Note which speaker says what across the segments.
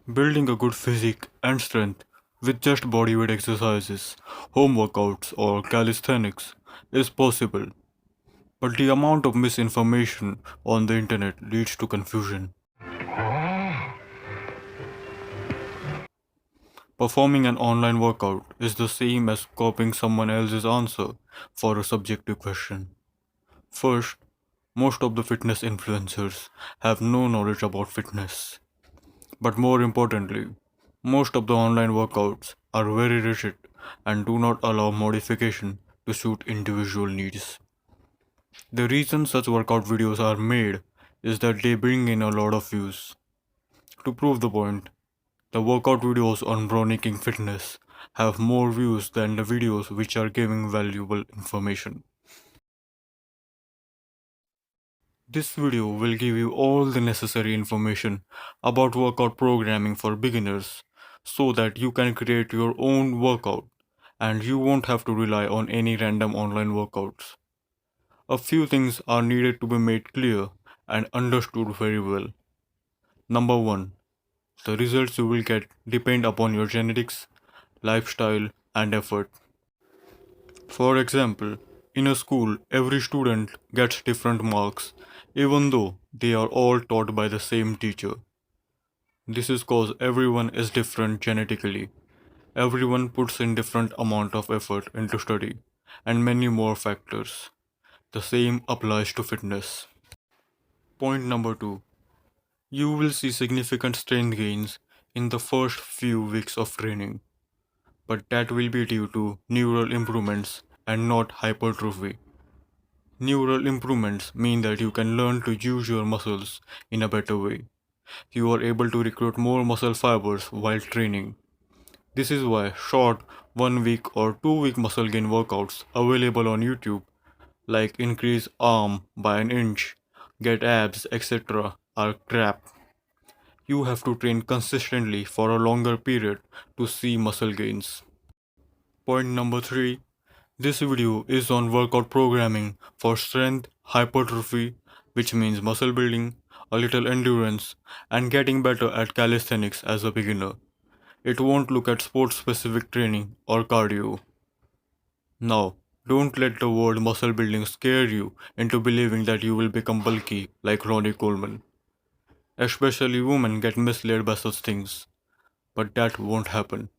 Speaker 1: Building a good physique and strength with just bodyweight exercises, home workouts, or calisthenics is possible, but the amount of misinformation on the internet leads to confusion. Performing an online workout is the same as copying someone else's answer for a subjective question. First, most of the fitness influencers have no knowledge about fitness. But more importantly, most of the online workouts are very rigid and do not allow modification to suit individual needs. The reason such workout videos are made is that they bring in a lot of views. To prove the point, the workout videos on Brownie Fitness have more views than the videos which are giving valuable information. This video will give you all the necessary information about workout programming for beginners so that you can create your own workout and you won't have to rely on any random online workouts. A few things are needed to be made clear and understood very well. Number 1. The results you will get depend upon your genetics, lifestyle, and effort. For example, in a school, every student gets different marks, even though they are all taught by the same teacher. This is cause everyone is different genetically. Everyone puts in different amount of effort into study, and many more factors. The same applies to fitness. Point number 2. You will see significant strength gains in the first few weeks of training, but that will be due to neural improvements and not hypertrophy. Neural improvements mean that you can learn to use your muscles in a better way. You are able to recruit more muscle fibers while training. This is why short 1 week or 2 week muscle gain workouts available on YouTube, like increase arm by an inch, get abs, etc., are crap. You have to train consistently for a longer period to see muscle gains. Point number 3. This video is on workout programming for strength, hypertrophy, which means muscle building, a little endurance, and getting better at calisthenics as a beginner. It won't look at sport specific training or cardio. Now, don't let the word muscle building scare you into believing that you will become bulky like Ronnie Coleman. Especially women get misled by such things, but that won't happen.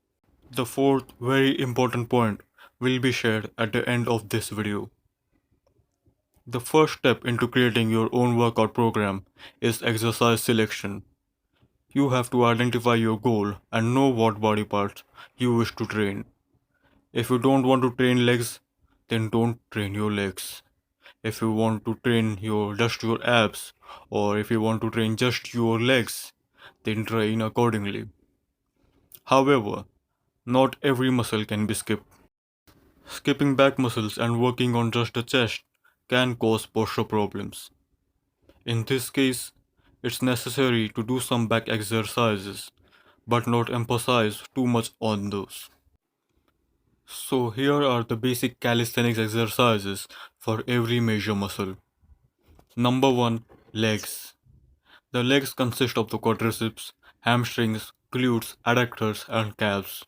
Speaker 1: The fourth very important point will be shared at the end of this video. The first step into creating your own workout program is exercise selection. You have to identify your goal and know what body parts you wish to train. If you don't want to train legs, then don't train your legs. If you want to train just your abs, or if you want to train just your legs, then train accordingly. However, not every muscle can be skipped. Skipping back muscles and working on just the chest can cause posture problems. In this case, it's necessary to do some back exercises, but not emphasize too much on those. So here are the basic calisthenics exercises for every major muscle. Number 1. Legs. The legs consist of the quadriceps, hamstrings, glutes, adductors and calves.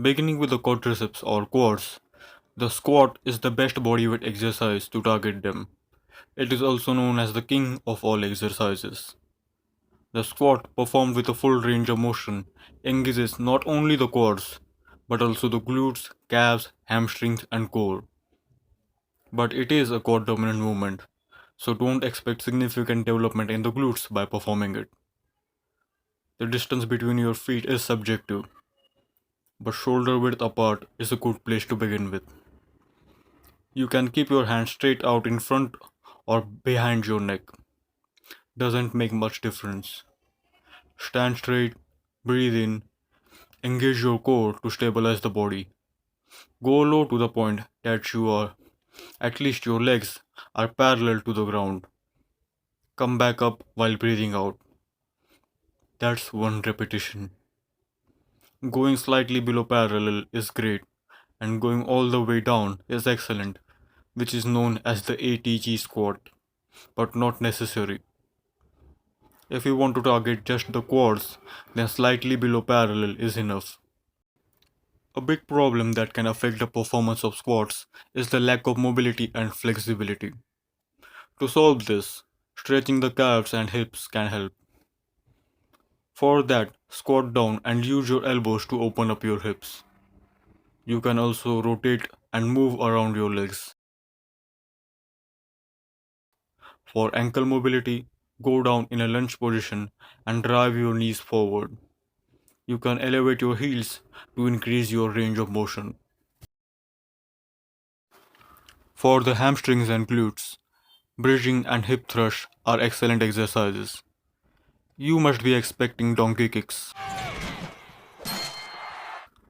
Speaker 1: Beginning with the quadriceps or quads, the squat is the best bodyweight exercise to target them. It is also known as the king of all exercises. The squat, performed with a full range of motion, engages not only the quads, but also the glutes, calves, hamstrings, and core. But it is a quad dominant movement, so don't expect significant development in the glutes by performing it. The distance between your feet is subjective, but shoulder width apart is a good place to begin with. You can keep your hands straight out in front or behind your neck. Doesn't make much difference. Stand straight, breathe in, engage your core to stabilize the body. Go low to the point that at least your legs are parallel to the ground. Come back up while breathing out. That's one repetition. Going slightly below parallel is great, and going all the way down is excellent, which is known as the ATG squat, but not necessary. If you want to target just the quads, then slightly below parallel is enough. A big problem that can affect the performance of squats is the lack of mobility and flexibility. To solve this, stretching the calves and hips can help. For that, squat down and use your elbows to open up your hips. You can also rotate and move around your legs. For ankle mobility, go down in a lunge position and drive your knees forward. You can elevate your heels to increase your range of motion. For the hamstrings and glutes, bridging and hip thrust are excellent exercises. You must be expecting donkey kicks,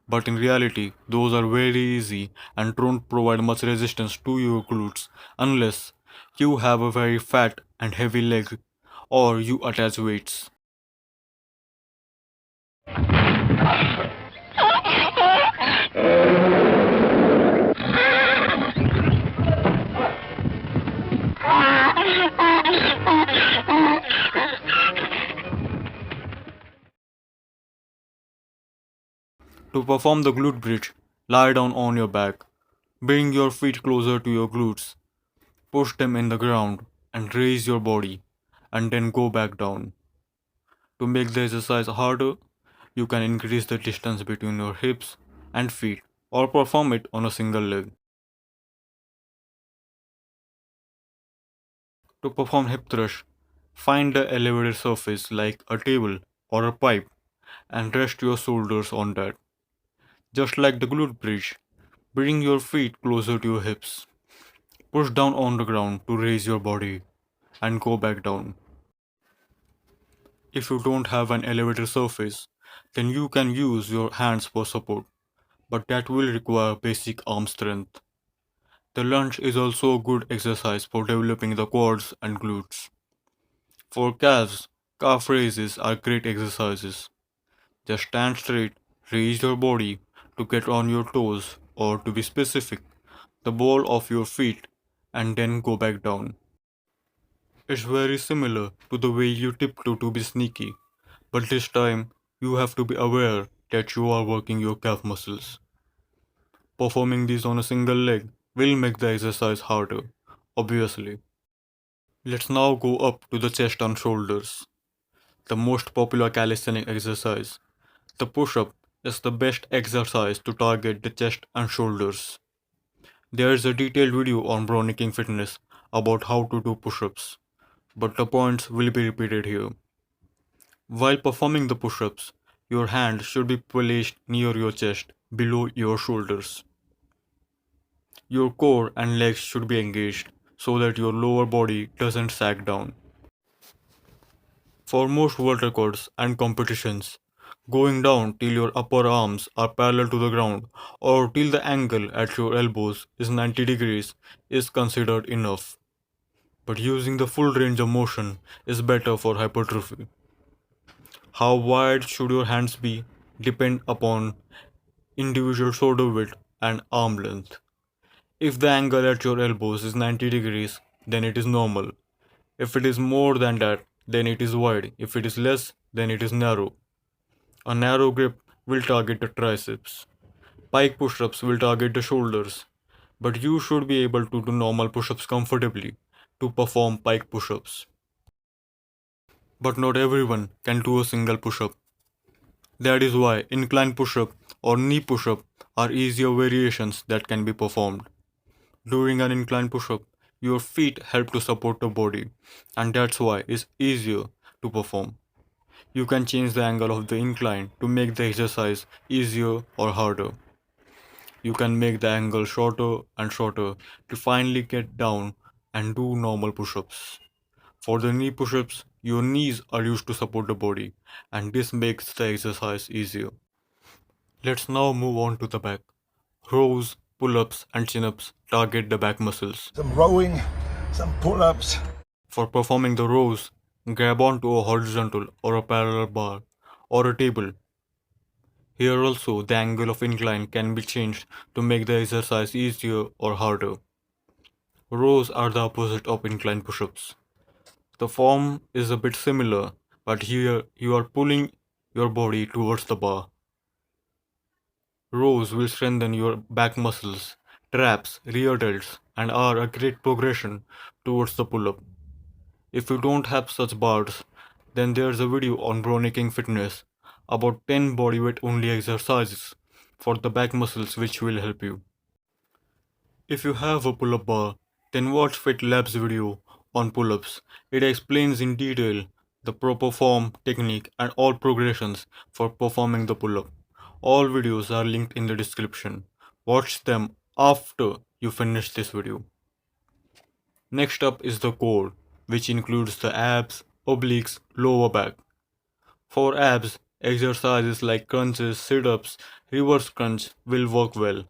Speaker 1: but in reality, those are very easy and don't provide much resistance to your glutes unless you have a very fat and heavy leg or you attach weights. To perform the glute bridge, lie down on your back. Bring your feet closer to your glutes. Push them in the ground and raise your body and then go back down. To make the exercise harder, you can increase the distance between your hips and feet or perform it on a single leg. To perform hip thrust, find the elevated surface like a table or a pipe and rest your shoulders on that. Just like the glute bridge, bring your feet closer to your hips. Push down on the ground to raise your body and go back down. If you don't have an elevated surface, then you can use your hands for support, but that will require basic arm strength. The lunge is also a good exercise for developing the quads and glutes. For calves, calf raises are great exercises. Just stand straight, raise your body to get on your toes, or to be specific, the ball of your feet, and then go back down. It's very similar to the way you tiptoe to be sneaky, but this time you have to be aware that you are working your calf muscles. Performing these on a single leg will make the exercise harder, obviously. Let's now go up to the chest and shoulders, the most popular calisthenic exercise. The push-up is the best exercise to target the chest and shoulders. There is a detailed video on Brownie King Fitness about how to do push-ups, but the points will be repeated here. While performing the push-ups, your hand should be placed near your chest, below your shoulders. Your core and legs should be engaged so that your lower body doesn't sag down. For most world records and competitions, going down till your upper arms are parallel to the ground or till the angle at your elbows is 90 degrees is considered enough. But using the full range of motion is better for hypertrophy. How wide should your hands be depend upon individual shoulder width and arm length. If the angle at your elbows is 90 degrees, then it is normal. If it is more than that, then it is wide. If it is less, then it is narrow. A narrow grip will target the triceps. Pike push-ups will target the shoulders. But you should be able to do normal push-ups comfortably to perform pike push-ups. But not everyone can do a single push-up. That is why incline push-up or knee push-up are easier variations that can be performed. During an incline push-up, your feet help to support the body, and that's why it's easier to perform. You can change the angle of the incline to make the exercise easier or harder. You can make the angle shorter and shorter to finally get down and do normal push-ups. For the knee push-ups, your knees are used to support the body, and this makes the exercise easier. Let's now move on to the back. Rows, pull-ups, and chin-ups target the back muscles.
Speaker 2: Some rowing, some pull-ups.
Speaker 1: For performing the rows, grab onto a horizontal or a parallel bar or a table. Here also, the angle of incline can be changed to make the exercise easier or harder. Rows are the opposite of incline push-ups. The form is a bit similar, but here you are pulling your body towards the bar. Rows will strengthen your back muscles, traps, rear delts, and are a great progression towards the pull up. If you don't have such bars, then there's a video on Brownicking Fitness about 10 bodyweight only exercises for the back muscles which will help you. If you have a pull up bar, then watch Fit Lab's video on pull ups. It explains in detail the proper form, technique, and all progressions for performing the pull up. All videos are linked in the description. Watch them after you finish this video. Next up is the core, which includes the abs, obliques, lower back. For abs, exercises like crunches, sit ups, reverse crunch will work well.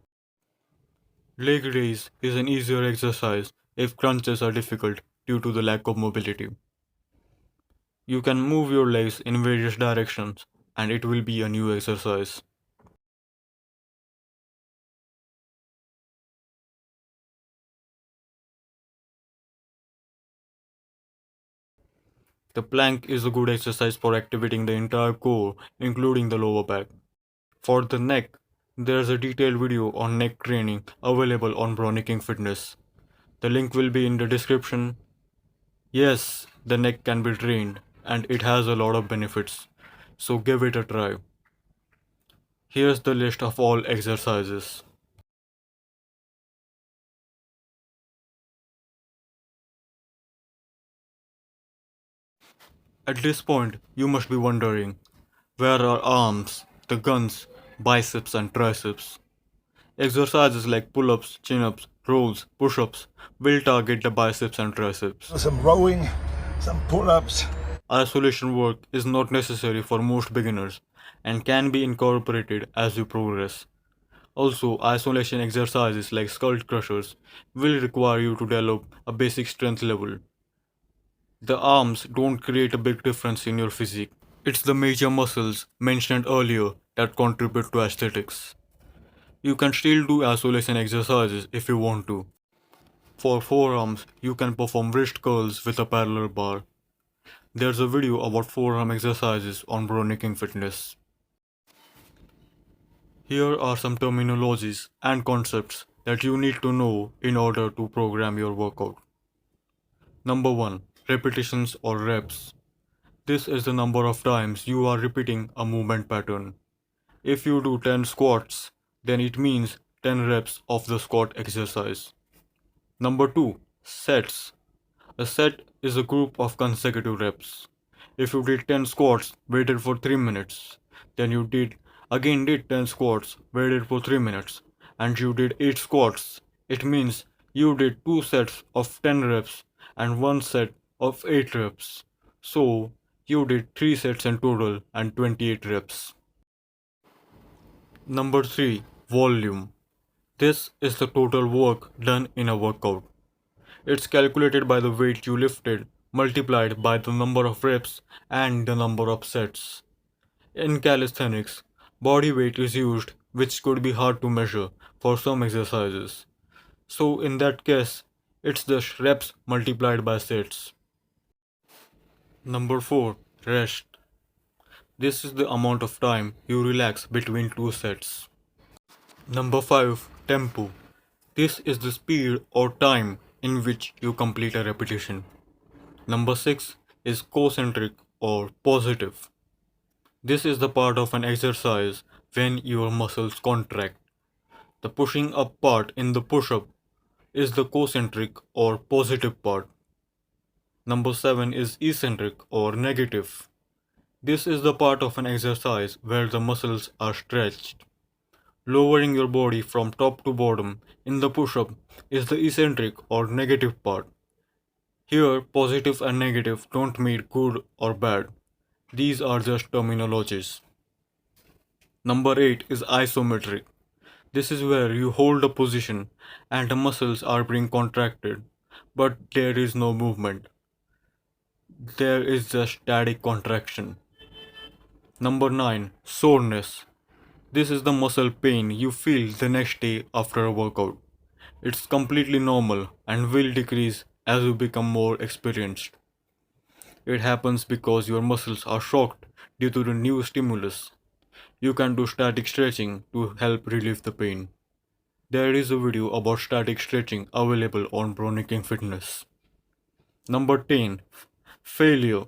Speaker 1: Leg raise is an easier exercise if crunches are difficult due to the lack of mobility. You can move your legs in various directions and it will be a new exercise. The plank is a good exercise for activating the entire core, including the lower back. For the neck, there's a detailed video on neck training available on Brownicking Fitness. The link will be in the description. Yes, the neck can be trained and it has a lot of benefits, so give it a try. Here's the list of all exercises. At this point, you must be wondering, where are arms, the guns, biceps and triceps? Exercises like pull-ups, chin-ups, rolls, push-ups will target the biceps and triceps.
Speaker 2: Some rowing, some pull-ups.
Speaker 1: Isolation work is not necessary for most beginners and can be incorporated as you progress. Also, isolation exercises like skull crushers will require you to develop a basic strength level. The arms don't create a big difference in your physique. It's the major muscles mentioned earlier that contribute to aesthetics. You can still do isolation exercises if you want to. For forearms, you can perform wrist curls with a parallel bar. There's a video about forearm exercises on Brownicking Fitness. Here are some terminologies and concepts that you need to know in order to program your workout. Number 1. Repetitions or reps. This is the number of times you are repeating a movement pattern. If you do 10 squats, then it means 10 reps of the squat exercise. Number 2. Sets. A set is a group of consecutive reps. If you did 10 squats, waited for 3 minutes, then you did 10 squats, waited for 3 minutes, and you did 8 squats. It means you did 2 sets of 10 reps and 1 set of 8 reps. So, you did 3 sets in total and 28 reps. Number 3. Volume. This is the total work done in a workout. It's calculated by the weight you lifted multiplied by the number of reps and the number of sets. In calisthenics, body weight is used, which could be hard to measure for some exercises. So, in that case, it's the reps multiplied by sets. Number 4. Rest. This is the amount of time you relax between two sets. Number 5. Tempo. This is the speed or time in which you complete a repetition. Number 6 is concentric or positive. This is the part of an exercise when your muscles contract. The pushing up part in the push up is the concentric or positive part. Number 7 is eccentric or negative. This is the part of an exercise where the muscles are stretched. Lowering your body from top to bottom in the push up is the eccentric or negative part. Here, positive and negative don't mean good or bad. These are just terminologies. Number 8 is isometric. This is where you hold a position and the muscles are being contracted, but there is no movement. There is just static contraction. Number 9. Soreness. This is the muscle pain you feel the next day after a workout. It's completely normal and will decrease as you become more experienced. It happens because your muscles are shocked due to the new stimulus. You can do static stretching to help relieve the pain. There is a video about static stretching available on Browning Fitness. Number 10. Failure.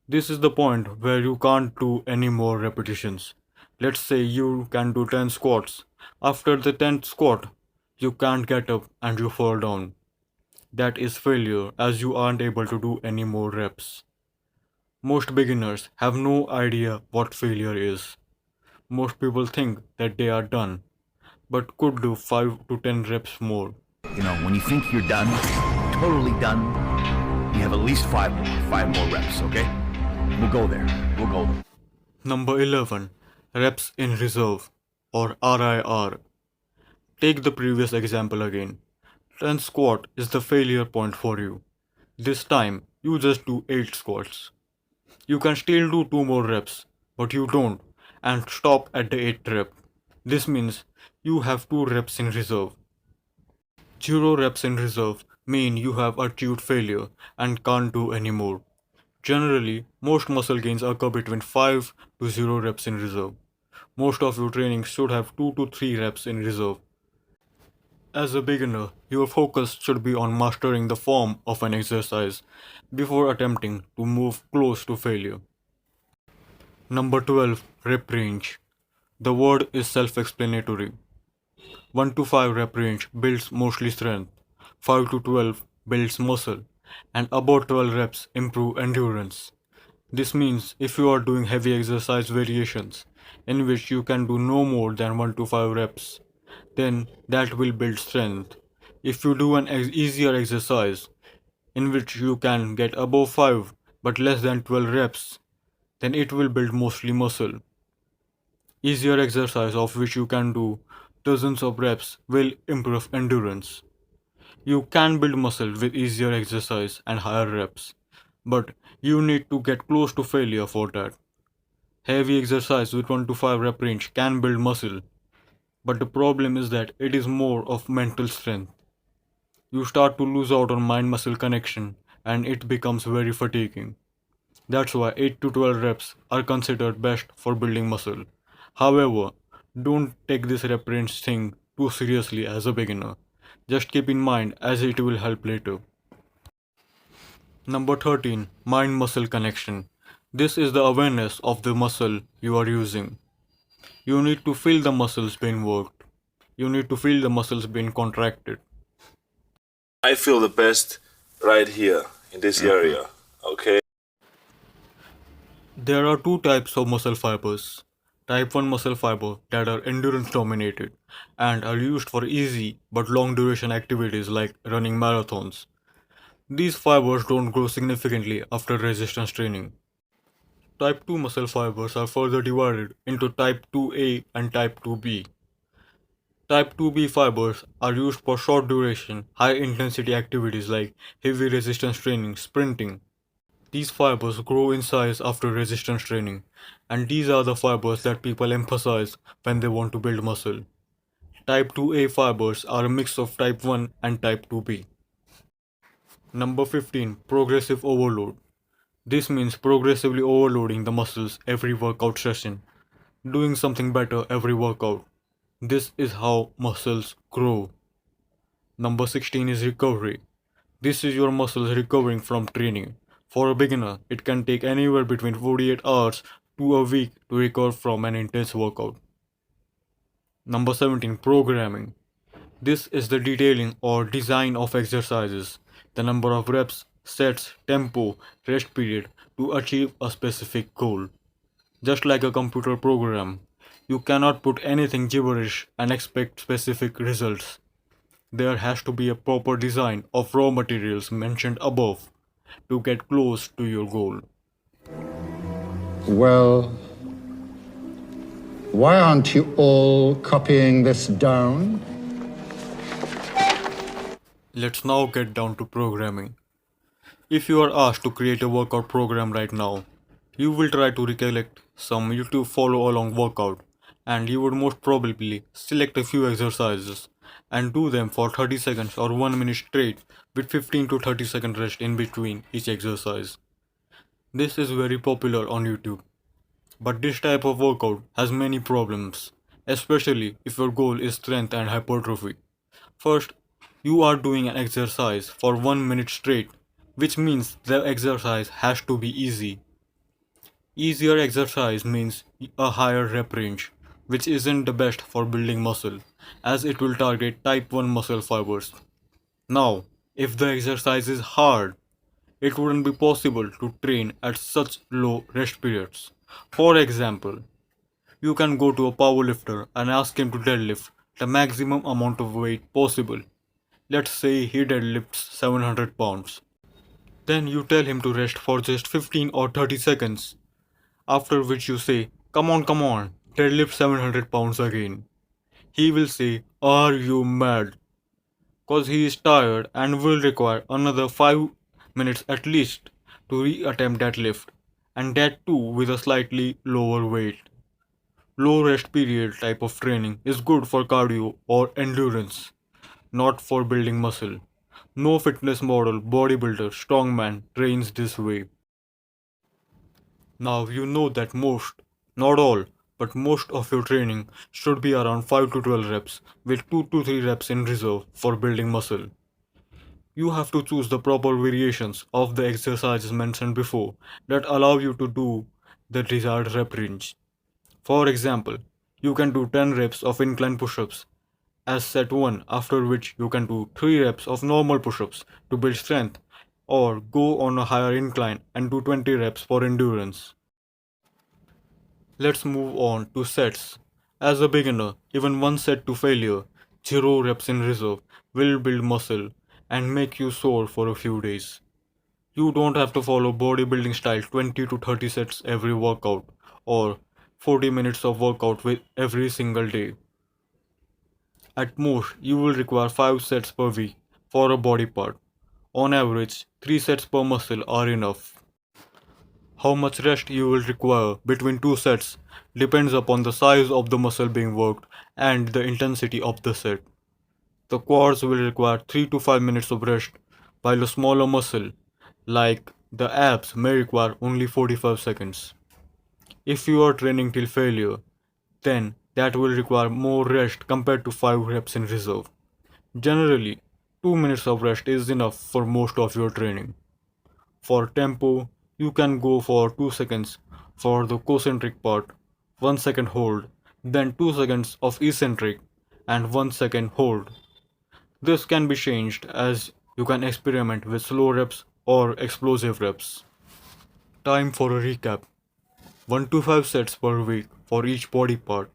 Speaker 1: This is the point where you can't do any more repetitions. Let's say you can do 10 squats. After the 10th squat, you can't get up and you fall down. That is failure as you aren't able to do any more reps. Most beginners have no idea what failure is. Most people think that they are done, but could do 5 to 10 reps more.
Speaker 3: When you think you're done, totally done, you have at least five more reps, okay? We'll go there.
Speaker 1: Number 11. Reps in reserve or RIR. Take the previous example again. 10 squat is the failure point for you. This time, you just do 8 squats. You can still do 2 more reps, but you don't and stop at the 8th rep. This means you have 2 reps in reserve. 0 reps in reserve mean you have achieved failure and can't do any more. Generally, most muscle gains occur between 5 to 0 reps in reserve. Most of your training should have 2 to 3 reps in reserve. As a beginner, your focus should be on mastering the form of an exercise before attempting to move close to failure. Number 12. Rep range. The word is self-explanatory. 1 to 5 rep range builds mostly strength, 5 to 12 builds muscle, and above 12 reps improve endurance. This means if you are doing heavy exercise variations in which you can do no more than 1 to 5 reps, then that will build strength. If you do an easier exercise in which you can get above 5 but less than 12 reps, then it will build mostly muscle. Easier exercise of which you can do dozens of reps will improve endurance. You can build muscle with easier exercise and higher reps, but you need to get close to failure for that. Heavy exercise with 1 to 5 rep range can build muscle, but the problem is that it is more of mental strength. You start to lose out on mind muscle connection and it becomes very fatiguing. That's why 8 to 12 reps are considered best for building muscle. However, don't take this rep range thing too seriously as a beginner. Just keep in mind as it will help later. Number 13. Mind-muscle connection. This is the awareness of the muscle you are using. You need to feel the muscles being worked. You need to feel the muscles being contracted.
Speaker 4: I feel the best right here in this area, okay?
Speaker 1: There are two types of muscle fibers. Type 1 muscle fiber that are endurance dominated and are used for easy but long duration activities like running marathons. These fibers don't grow significantly after resistance training. Type 2 muscle fibers are further divided into type 2A and type 2B. Type 2B fibers are used for short duration, high intensity activities like heavy resistance training, sprinting. These fibers grow in size after resistance training, and these are the fibers that people emphasize when they want to build muscle. Type 2A fibers are a mix of type 1 and type 2B. Number 15. Progressive overload. This means progressively overloading the muscles every workout session, doing something better every workout. This is how muscles grow. Number 16 is recovery. This is your muscles recovering from training. For a beginner, it can take anywhere between 48 hours to a week to recover from an intense workout. Number 17. Programming. This is the detailing or design of exercises, the number of reps, sets, tempo, rest period to achieve a specific goal. Just like a computer program, you cannot put anything gibberish and expect specific results. There has to be a proper design of raw materials mentioned above to get close to your goal.
Speaker 2: Well, why aren't you all copying this down?
Speaker 1: Let's now get down to programming. If you are asked to create a workout program right now, you will try to recollect some YouTube follow along workout and you would most probably select a few exercises and do them for 30 seconds or 1 minute straight with 15 to 30 second rest in between each exercise. This is very popular on YouTube. But this type of workout has many problems, especially if your goal is strength and hypertrophy. First, you are doing an exercise for 1 minute straight, which means the exercise has to be easy. Easier exercise means a higher rep range, which isn't the best for building muscle, as it will target type 1 muscle fibers. Now, if the exercise is hard, it wouldn't be possible to train at such low rest periods. For example, you can go to a powerlifter and ask him to deadlift the maximum amount of weight possible. Let's say he deadlifts 700 pounds. Then you tell him to rest for just 15 or 30 seconds, after which you say, come on, deadlift 700 pounds again. He will say, are you mad? Cause he is tired and will require another 5 minutes at least to re-attempt that lift, and that too with a slightly lower weight. Low rest period type of training is good for cardio or endurance, not for building muscle. No fitness model, bodybuilder, strongman trains this way. Now you know that most, not all, but most of your training should be around 5 to 12 reps with 2 to 3 reps in reserve for building muscle. You have to choose the proper variations of the exercises mentioned before that allow you to do the desired rep range. For example, you can do 10 reps of incline push-ups as set 1, after which you can do 3 reps of normal push-ups to build strength, or go on a higher incline and do 20 reps for endurance. Let's move on to sets. As a beginner, even one set to failure, 0 reps in reserve, will build muscle and make you sore for a few days. You don't have to follow bodybuilding style 20 to 30 sets every workout or 40 minutes of workout with every single day. At most, you will require 5 sets per week for a body part. On average, 3 sets per muscle are enough. How much rest you will require between 2 sets depends upon the size of the muscle being worked and the intensity of the set. The quads will require 3 to 5 minutes of rest, while a smaller muscle, like the abs, may require only 45 seconds. If you are training till failure, then that will require more rest compared to 5 reps in reserve. Generally, 2 minutes of rest is enough for most of your training. For tempo, you can go for 2 seconds for the concentric part, 1 second hold, then 2 seconds of eccentric, and 1 second hold. This can be changed as you can experiment with slow reps or explosive reps. Time for a recap. 1 to 5 sets per week for each body part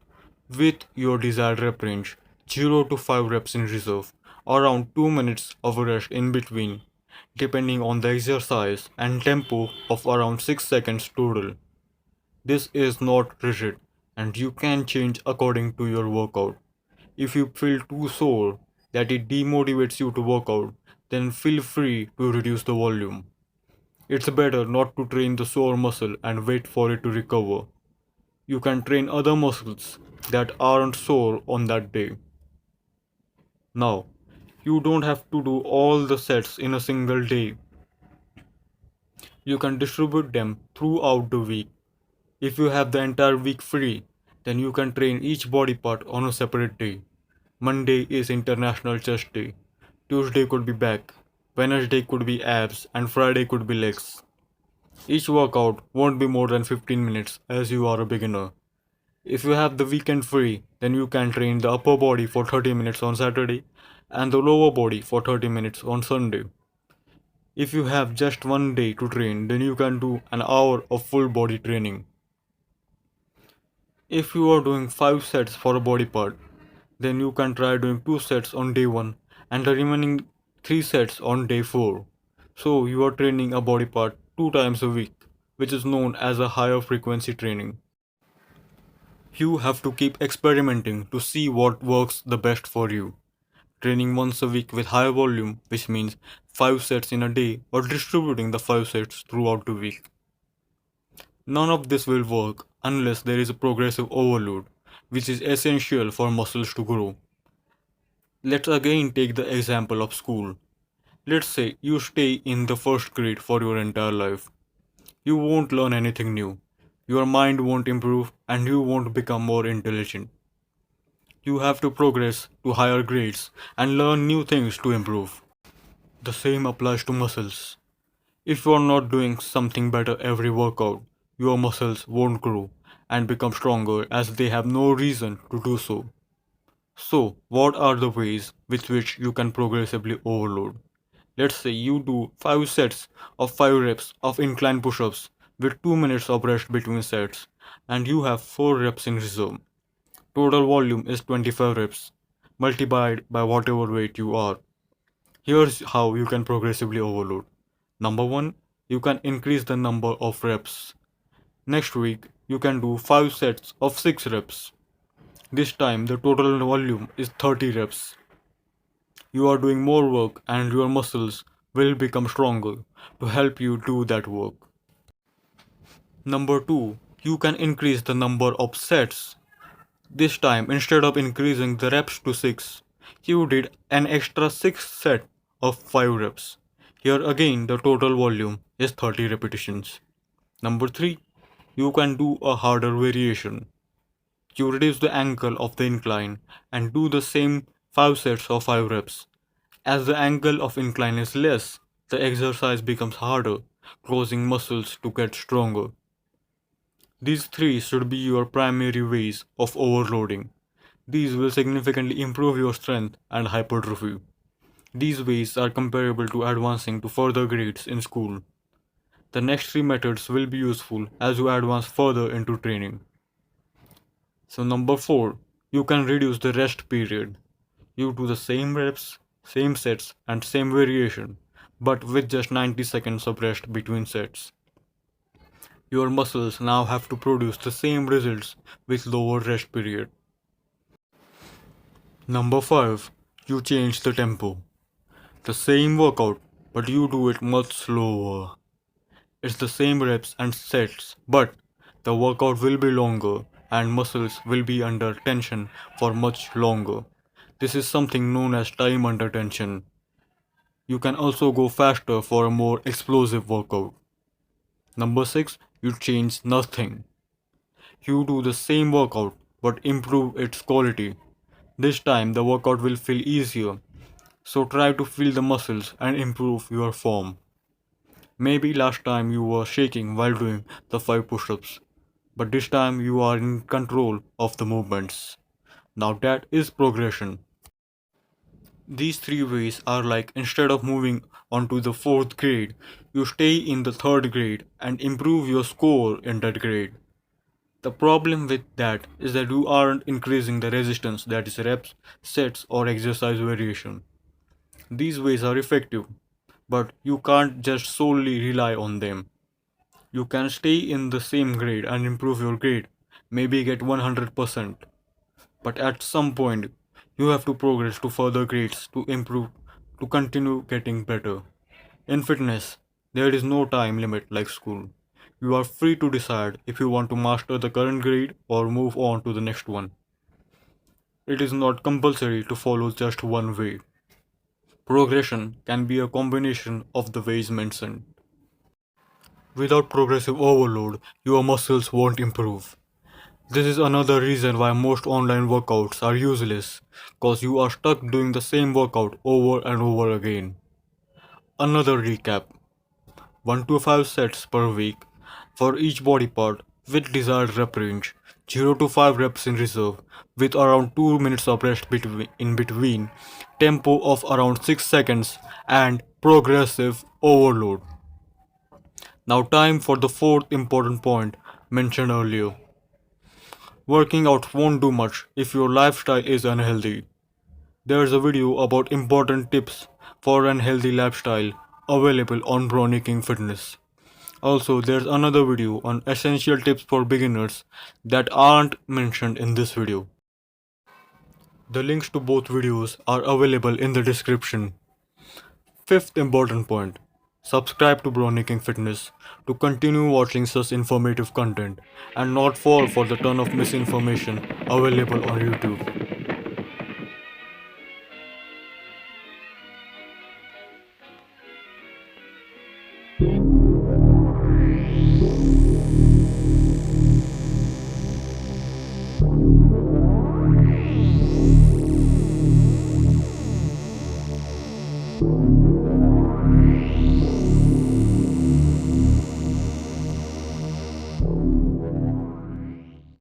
Speaker 1: with your desired rep range, 0 to 5 reps in reserve, around 2 minutes of rest in between, depending on the exercise, and tempo of around 6 seconds total. This is not rigid and you can change according to your workout. If you feel too sore that it demotivates you to work out, then feel free to reduce the volume. It's better not to train the sore muscle and wait for it to recover. You can train other muscles that aren't sore on that day. Now, you don't have to do all the sets in a single day. You can distribute them throughout the week. If you have the entire week free, then you can train each body part on a separate day. Monday is International Chest Day. Tuesday could be back. Wednesday could be abs and Friday could be legs. Each workout won't be more than 15 minutes as you are a beginner. If you have the weekend free, then you can train the upper body for 30 minutes on Saturday and the lower body for 30 minutes on Sunday. If you have just one day to train, then you can do an hour of full body training. If you are doing 5 sets for a body part, then you can try doing 2 sets on day 1 and the remaining 3 sets on day 4. So you are training a body part 2 times a week, which is known as a higher frequency training. You have to keep experimenting to see what works the best for you. Training once a week with high volume, which means 5 sets in a day, or distributing the 5 sets throughout the week. None of this will work unless there is a progressive overload, which is essential for muscles to grow. Let's again take the example of school. Let's say you stay in the first grade for your entire life. You won't learn anything new. Your mind won't improve and you won't become more intelligent. You have to progress to higher grades and learn new things to improve. The same applies to muscles. If you are not doing something better every workout, your muscles won't grow and become stronger as they have no reason to do so. So, what are the ways with which you can progressively overload? Let's say you do 5 sets of 5 reps of incline push ups with 2 minutes of rest between sets, and you have 4 reps in reserve. Total volume is 25 reps, multiplied by whatever weight you are. Here's how you can progressively overload. Number 1, you can increase the number of reps. Next week, you can do 5 sets of 6 reps. This time, the total volume is 30 reps. You are doing more work and your muscles will become stronger to help you do that work. Number 2, you can increase the number of sets. This time, instead of increasing the reps to 6, you did an extra 6 set of 5 reps. Here again, the total volume is 30 repetitions. Number 3, you can do a harder variation. You reduce the angle of the incline and do the same 5 sets of 5 reps. As the angle of incline is less, the exercise becomes harder, causing muscles to get stronger. These three should be your primary ways of overloading. These will significantly improve your strength and hypertrophy. These ways are comparable to advancing to further grades in school. The next three methods will be useful as you advance further into training. So, number 4, you can reduce the rest period. You do the same reps, same sets, and same variation, but with just 90 seconds of rest between sets. Your muscles now have to produce the same results with lower rest period. Number 5, you change the tempo. The same workout, but you do it much slower. It's the same reps and sets, but the workout will be longer and muscles will be under tension for much longer. This is something known as time under tension. You can also go faster for a more explosive workout. Number 6, you change nothing. You do the same workout but improve its quality. This time the workout will feel easier, so try to feel the muscles and improve your form. Maybe last time you were shaking while doing the 5 push-ups, but this time you are in control of the movements. Now that is progression. These three ways are like instead of moving on to the fourth grade, you stay in the third grade and improve your score in that grade. The problem with that is that you aren't increasing the resistance, that is reps, sets or exercise variation. These ways are effective, but you can't just solely rely on them. You can stay in the same grade and improve your grade, maybe get 100%. But at some point, you have to progress to further grades to improve, to continue getting better. In fitness, there is no time limit like school. You are free to decide if you want to master the current grade or move on to the next one. It is not compulsory to follow just one way. Progression can be a combination of the ways mentioned. Without progressive overload, your muscles won't improve. This is another reason why most online workouts are useless, cause you are stuck doing the same workout over and over again. Another recap: 1 to 5 sets per week for each body part with desired rep range, 0 to 5 reps in reserve with around 2 minutes of rest in between, tempo of around 6 seconds, and progressive overload. Now, time for the fourth important point mentioned earlier. Working out won't do much if your lifestyle is unhealthy. There's a video about important tips for an healthy lifestyle available on Brownie King Fitness. Also, there's another video on essential tips for beginners that aren't mentioned in this video. The links to both videos are available in the description. Fifth important point: subscribe to Brownie King Fitness to continue watching such informative content and not fall for the ton of misinformation available on YouTube.